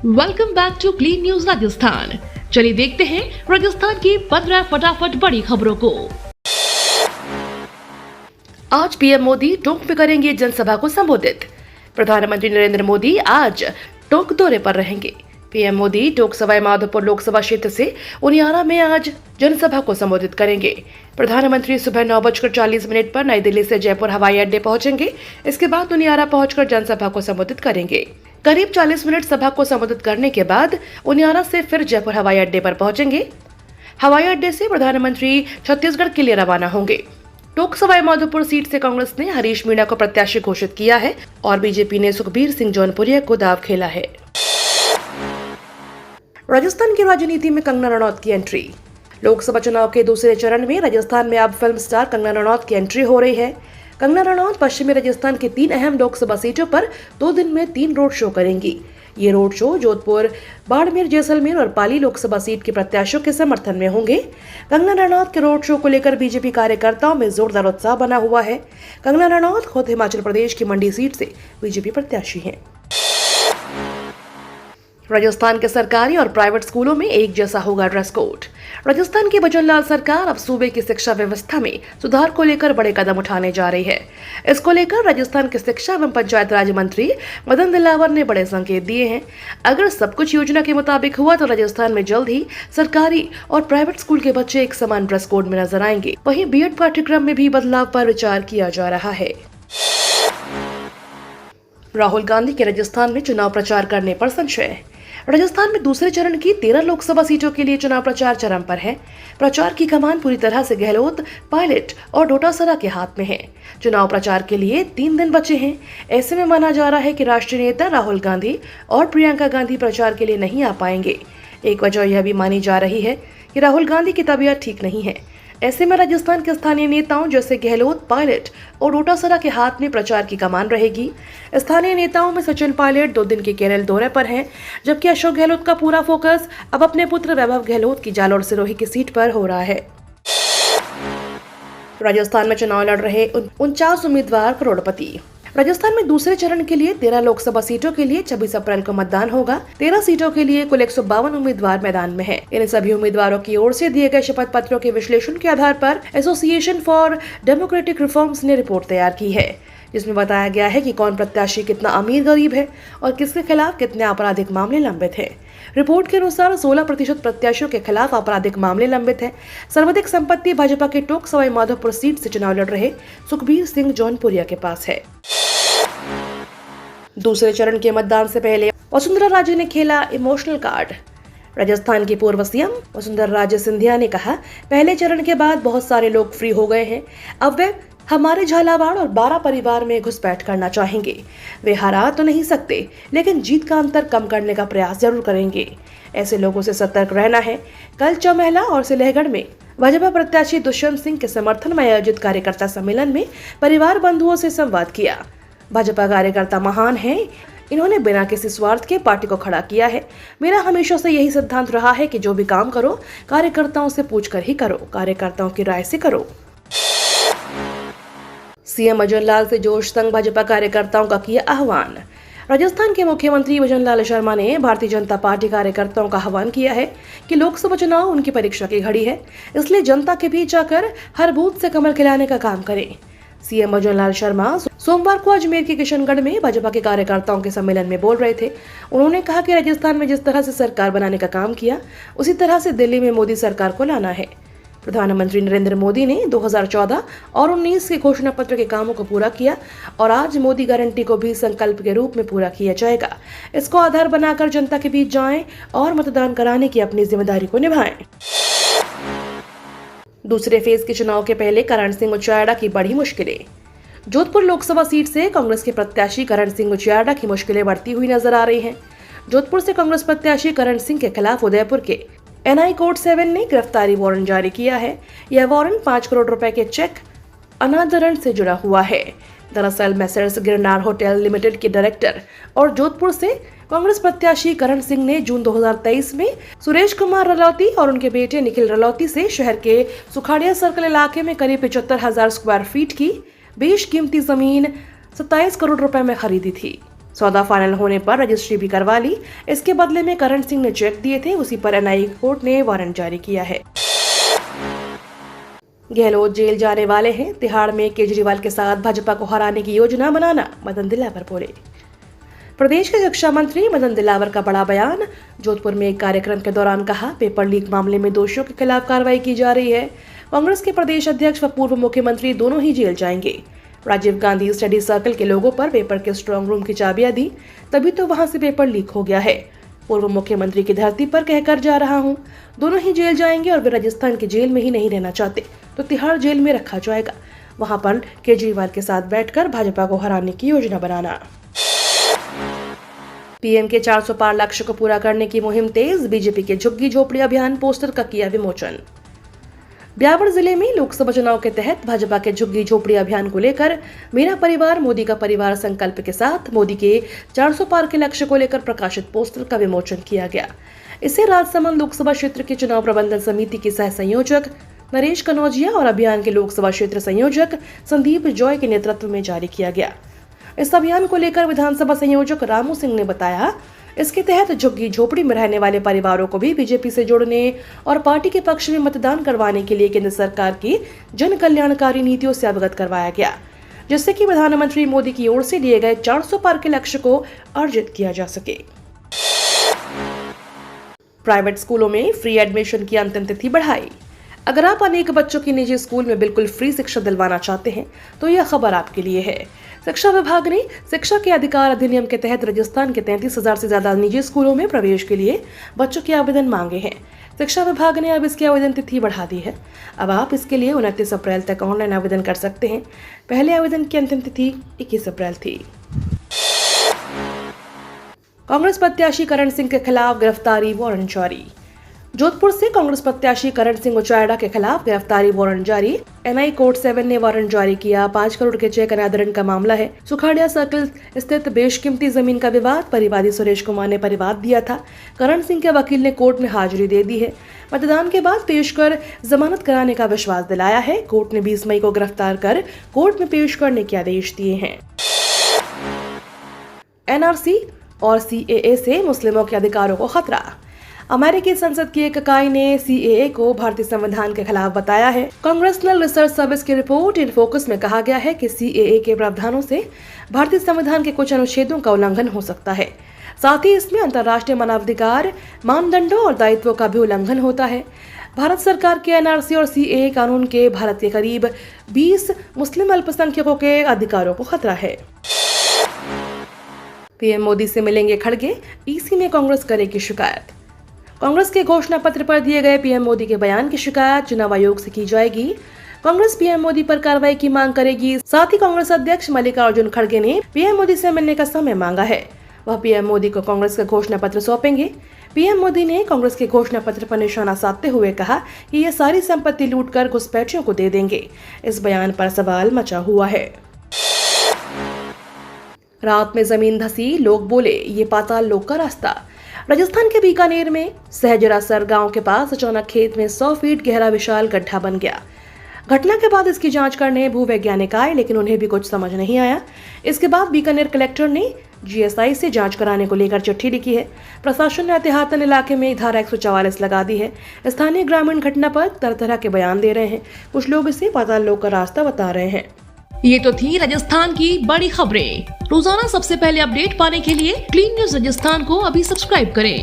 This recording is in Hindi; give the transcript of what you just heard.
Welcome back to clean news Rajasthan. चलिए देखते हैं राजस्थान की 15 फटाफट बड़ी खबरों को। आज पीएम मोदी टोंक में करेंगे जनसभा को संबोधित। प्रधानमंत्री नरेंद्र मोदी आज टोंक दौरे पर रहेंगे। पीएम मोदी टोंक सवाई माधोपुर लोकसभा क्षेत्र से उनियारा में आज जनसभा को संबोधित करेंगे। प्रधानमंत्री सुबह 9:40 पर नई दिल्ली से जयपुर हवाई अड्डे पहुंचेंगे। इसके बाद उनियारा पहुंचकर जनसभा को संबोधित करेंगे। करीब 40 मिनट सभा को संबोधित करने के बाद उनियारा से फिर जयपुर हवाई अड्डे पर पहुंचेंगे। हवाई अड्डे से प्रधानमंत्री छत्तीसगढ़ के लिए रवाना होंगे। टोंक सवाई माधोपुर सीट से कांग्रेस ने हरीश मीणा को प्रत्याशी घोषित किया है और बीजेपी ने सुखबीर सिंह जौनपुरिया को दाव खेला है। राजस्थान की राजनीति में कंगना रनौत की एंट्री। लोकसभा चुनाव के दूसरे चरण में राजस्थान में अब फिल्म स्टार कंगना रनौत की एंट्री हो रही है। कंगना रनौत पश्चिमी राजस्थान की 3 अहम लोकसभा सीटों पर 2 दिन में 3 रोड शो करेंगी। ये रोड शो जोधपुर, बाड़मेर, जैसलमेर और पाली लोकसभा सीट के प्रत्याशियों के समर्थन में होंगे। कंगना रनौत के रोड शो को लेकर बीजेपी कार्यकर्ताओं में जोरदार उत्साह बना हुआ है। कंगना रनौत खुद हिमाचल प्रदेश की मंडी सीट से बीजेपी प्रत्याशी हैं। राजस्थान के सरकारी और प्राइवेट स्कूलों में एक जैसा होगा ड्रेस कोड। राजस्थान की भजनलाल सरकार अब सूबे की शिक्षा व्यवस्था में सुधार को लेकर बड़े कदम उठाने जा रही है। इसको लेकर राजस्थान के शिक्षा एवं पंचायत राज मंत्री मदन दिलावर ने बड़े संकेत दिए हैं। अगर सब कुछ योजना के मुताबिक हुआ तो राजस्थान में जल्द ही सरकारी और प्राइवेट स्कूल के बच्चे एक समान ड्रेस कोड में नजर आएंगे। वहीं बीएड पाठ्यक्रम में भी बदलाव पर विचार किया जा रहा है। राहुल गांधी के राजस्थान में चुनाव प्रचार करने पर संशय। राजस्थान में दूसरे चरण की 13 लोकसभा सीटों के लिए चुनाव प्रचार चरम पर है। प्रचार की कमान पूरी तरह से गहलोत, पायलट और डोटासरा के हाथ में है। चुनाव प्रचार के लिए 3 दिन बचे हैं। ऐसे में माना जा रहा है कि राष्ट्रीय नेता राहुल गांधी और प्रियंका गांधी प्रचार के लिए नहीं आ पाएंगे। एक वजह यह भी मानी जा रही है कि राहुल गांधी की तबीयत ठीक नहीं है। ऐसे में राजस्थान के स्थानीय नेताओं जैसे गहलोत, पायलट और डोटासरा के हाथ में प्रचार की कमान रहेगी। स्थानीय नेताओं में सचिन पायलट 2 दिन के केरल दौरे पर हैं, जबकि अशोक गहलोत का पूरा फोकस अब अपने पुत्र वैभव गहलोत की जालोर सिरोही की सीट पर हो रहा है। राजस्थान में चुनाव लड़ रहे 49 उम्मीदवार करोड़पति। राजस्थान में दूसरे चरण के लिए 13 लोकसभा सीटों के लिए 26 अप्रैल को मतदान होगा। 13 सीटों के लिए कुल 152 उम्मीदवार मैदान में हैं। इन सभी उम्मीदवारों की ओर से दिए गए शपथ पत्रों के विश्लेषण के आधार पर एसोसिएशन फॉर डेमोक्रेटिक रिफॉर्म्स ने रिपोर्ट तैयार की है, जिसमें बताया गया है कि कौन प्रत्याशी कितना अमीर गरीब है और किसके खिलाफ कितने आपराधिक मामले लंबित हैं। रिपोर्ट के अनुसार 16% प्रत्याशियों के खिलाफ आपराधिक मामले लंबित हैं। सर्वाधिक संपत्ति भाजपा के टोंक सवाई माधोपुर सीट से चुनाव लड़ रहे सुखबीर सिंह जौनपुरिया के पास है। दूसरे चरण के मतदान से पहले वसुंधरा राजे ने खेला इमोशनल कार्ड। राजस्थान की पूर्व सीएम वसुंधरा राजे सिंधिया ने कहा, पहले चरण के बाद बहुत सारे लोग फ्री हो गए हैं। अब वे हमारे झालावाड़ और 12 परिवार में घुसपैठ करना चाहेंगे। वे हरा तो नहीं सकते, लेकिन जीत का अंतर कम करने का प्रयास जरूर करेंगे। ऐसे लोगों से सतर्क रहना है। कल चौमहला और सिलेहगढ़ में भाजपा प्रत्याशी दुष्यंत सिंह के समर्थन में आयोजित कार्यकर्ता सम्मेलन में परिवार बंधुओं से संवाद किया। भाजपा कार्यकर्ता महान हैं। इन्होंने बिना किसी स्वार्थ के पार्टी को खड़ा किया है। मेरा हमेशा से यही सिद्धांत रहा है कि जो भी काम करो कार्यकर्ताओं से पूछकर ही करो, कार्यकर्ताओं की राय से करो। सीएम भजनलाल से जोश संग भाजपा कार्यकर्ताओं का किया आह्वान। राजस्थान के मुख्यमंत्री भजनलाल शर्मा ने भारतीय जनता पार्टी कार्यकर्ताओं का आह्वान किया है कि लोकसभा चुनाव उनकी परीक्षा की घड़ी है, इसलिए जनता के बीच जाकर हर बूथ से कमल खिलाने का काम करें। सीएम भजनलाल शर्मा सोमवार को अजमेर के किशनगढ़ में भाजपा के कार्यकर्ताओं के सम्मेलन में बोल रहे थे। उन्होंने कहा कि राजस्थान में जिस तरह से सरकार बनाने का काम किया, उसी तरह से दिल्ली में मोदी सरकार को लाना है। प्रधानमंत्री नरेंद्र मोदी ने 2014 और 19 के घोषणा पत्र के कामों को पूरा किया और आज मोदी गारंटी को भी संकल्प के रूप में पूरा किया जाएगा। इसको आधार बनाकर जनता के बीच जाएं और मतदान कराने की अपनी जिम्मेदारी को निभाएं। दूसरे फेज के चुनाव के पहले करण सिंह उचियाड़ा की बड़ी मुश्किलें। जोधपुर लोकसभा सीट से कांग्रेस के प्रत्याशी करण सिंह उचियाड़ा की मुश्किलें बढ़ती हुई नजर आ रही हैं। जोधपुर से कांग्रेस प्रत्याशी करण सिंह के खिलाफ उदयपुर के एनआई कोर्ट 7 ने गिरफ्तारी वारंट जारी किया है। यह वारंट 5 करोड़ रुपए के चेक अनादरण से जुड़ा हुआ है। दरअसल मैसर्स गिरनार होटल लिमिटेड के डायरेक्टर और जोधपुर से कांग्रेस प्रत्याशी करण सिंह ने जून 2023 में सुरेश कुमार रलौती और उनके बेटे निखिल रलौती से शहर के सुखाड़िया सर्कल इलाके में करीब 75,000 स्क्वायर फीट की बेशकीमती जमीन 27 करोड़ रुपए में खरीदी थी। सौदा फाइनल होने पर रजिस्ट्री भी करवा ली। इसके बदले में करण सिंह ने चेक दिए थे, उसी पर एनआई कोर्ट ने वारंट जारी किया है। गहलोत जेल जाने वाले हैं, तिहाड़ में केजरीवाल के साथ भाजपा को हराने की योजना बनाना, मदन दिलावर बोले। प्रदेश के शिक्षा मंत्री मदन दिलावर का बड़ा बयान। जोधपुर में एक कार्यक्रम के दौरान कहा, पेपर लीक मामले में दोषियों के खिलाफ कार्रवाई की जा रही है। कांग्रेस के प्रदेश अध्यक्ष व पूर्व मुख्यमंत्री दोनों ही जेल जाएंगे। राजीव गांधी स्टडी सर्कल के लोगों पर पेपर के स्ट्रांग रूम की चाबियां दी, तभी तो वहां से पेपर लीक हो गया है। पूर्व मुख्यमंत्री की धरती पर कहकर जा रहा हूं, दोनों ही जेल जाएंगे और वे राजस्थान के जेल में ही नहीं रहना चाहते तो तिहाड़ जेल में रखा जाएगा। वहां पर केजरीवाल के साथ बैठकर भाजपा को हराने की योजना बनाना। पीएम के 400 पार लक्ष्य को पूरा करने की मुहिम तेज। बीजेपी के झुग्गी झोपड़ी अभियान पोस्टर का किया विमोचन। ब्यावर जिले में लोकसभा चुनाव के तहत भाजपा के झुग्गी झोपड़ी अभियान को लेकर मेरा परिवार मोदी का परिवार संकल्प के साथ मोदी के 400 पार के लक्ष्य को लेकर प्रकाशित पोस्टर का विमोचन किया गया। इसे राजसमंद लोकसभा क्षेत्र के चुनाव प्रबंधन समिति के सह संयोजक नरेश कनौजिया और अभियान के लोकसभा क्षेत्र संयोजक संदीप जॉय के नेतृत्व में जारी किया गया। इस अभियान को लेकर विधानसभा संयोजक रामू सिंह ने बताया, इसके तहत झुग्गी झोपड़ी में रहने वाले परिवारों को भी बीजेपी से जोड़ने और पार्टी के पक्ष में मतदान करवाने के लिए केंद्र सरकार की जन कल्याणकारी नीतियों से अवगत करवाया गया, जिससे कि प्रधानमंत्री मोदी की ओर से दिए गए 400 पार के लक्ष्य को अर्जित किया जा सके। प्राइवेट स्कूलों में फ्री एडमिशन की अंतिम तिथि बढ़ाई। अगर आप अनेक बच्चों की निजी स्कूल में बिल्कुल फ्री शिक्षा दिलवाना चाहते हैं तो यह खबर आपके लिए है। शिक्षा विभाग ने शिक्षा के अधिकार अधिनियम के तहत राजस्थान के 33,000 से ज्यादा निजी स्कूलों में प्रवेश के लिए बच्चों के आवेदन मांगे हैं। शिक्षा विभाग ने अब इसकी आवेदन तिथि बढ़ा दी है। अब आप इसके लिए 29 अप्रैल तक ऑनलाइन आवेदन कर सकते हैं। पहले आवेदन की अंतिम तिथि 21 अप्रैल थी। कांग्रेस प्रत्याशी करण सिंह के खिलाफ गिरफ्तारी वारंट जारी। जोधपुर से कांग्रेस प्रत्याशी करण सिंह उचायड़ा के खिलाफ गिरफ्तारी वारंट जारी। एनआई कोर्ट 7 ने वारंट जारी किया। 5 करोड़ के चेक अनादरण का मामला है। सुखाड़िया सर्कल स्थित बेशकीमती जमीन का विवाद। परिवादी सुरेश कुमार ने परिवाद दिया था। करण सिंह के वकील ने कोर्ट में हाजिरी दे दी है। मतदान के बाद पेश कर जमानत कराने का विश्वास दिलाया है। कोर्ट ने 20 मई को गिरफ्तार कर कोर्ट में पेश करने के आदेश दिए हैं। एनआरसी और सीएए से मुस्लिमों के अधिकारों को खतरा। अमेरिकी संसद की एक इकाई ने सीएए को भारतीय संविधान के खिलाफ बताया है। कांग्रेसनल रिसर्च सर्विस की रिपोर्ट इन फोकस में कहा गया है कि सीएए के प्रावधानों से भारतीय संविधान के कुछ अनुच्छेदों का उल्लंघन हो सकता है। साथ ही इसमें अंतर्राष्ट्रीय मानवाधिकार मानदंडों और दायित्वों का भी उल्लंघन होता है। भारत सरकार के एनआरसी और सीएए कानून के भारत के करीब 20 मुस्लिम अल्पसंख्यकों के अधिकारों को खतरा है। पीएम मोदी से मिलेंगे खड़गे, ईसी में कांग्रेस करेगी शिकायत। कांग्रेस के घोषणा पत्र पर दिए गए पीएम मोदी के बयान की शिकायत चुनाव आयोग से की जाएगी। कांग्रेस पीएम मोदी पर कार्रवाई की मांग करेगी। साथ ही कांग्रेस अध्यक्ष मल्लिकार्जुन खड़गे ने पीएम मोदी से मिलने का समय मांगा है। वह पीएम मोदी को कांग्रेस का घोषणा पत्र सौंपेंगे। पीएम मोदी ने कांग्रेस के घोषणा पत्र पर निशाना साधते हुए कहा कि ये सारी संपत्ति लूटकर घुसपैठियों को दे देंगे। इस बयान पर सवाल मचा हुआ है। रात में जमीन धसी, लोग बोले ये पाताल लोक का रास्ता। राजस्थान के बीकानेर में सहजरासर गांव के पास अचानक खेत में 100 फीट गहरा विशाल गड्ढा बन गया। घटना के बाद इसकी जांच करने भूवैज्ञानिक आए, लेकिन उन्हें भी कुछ समझ नहीं आया। इसके बाद बीकानेर कलेक्टर ने जीएसआई से जांच कराने को लेकर चिट्ठी लिखी है। प्रशासन ने एहतियातन इलाके में धारा 144 लगा दी है। स्थानीय ग्रामीण घटना पर तरह तरह के बयान दे रहे हैं। कुछ लोग इसे पाताल लोक का रास्ता बता रहे हैं। ये तो थी राजस्थान की बड़ी खबरें। रोजाना सबसे पहले अपडेट पाने के लिए क्लीन न्यूज राजस्थान को अभी सब्सक्राइब करें।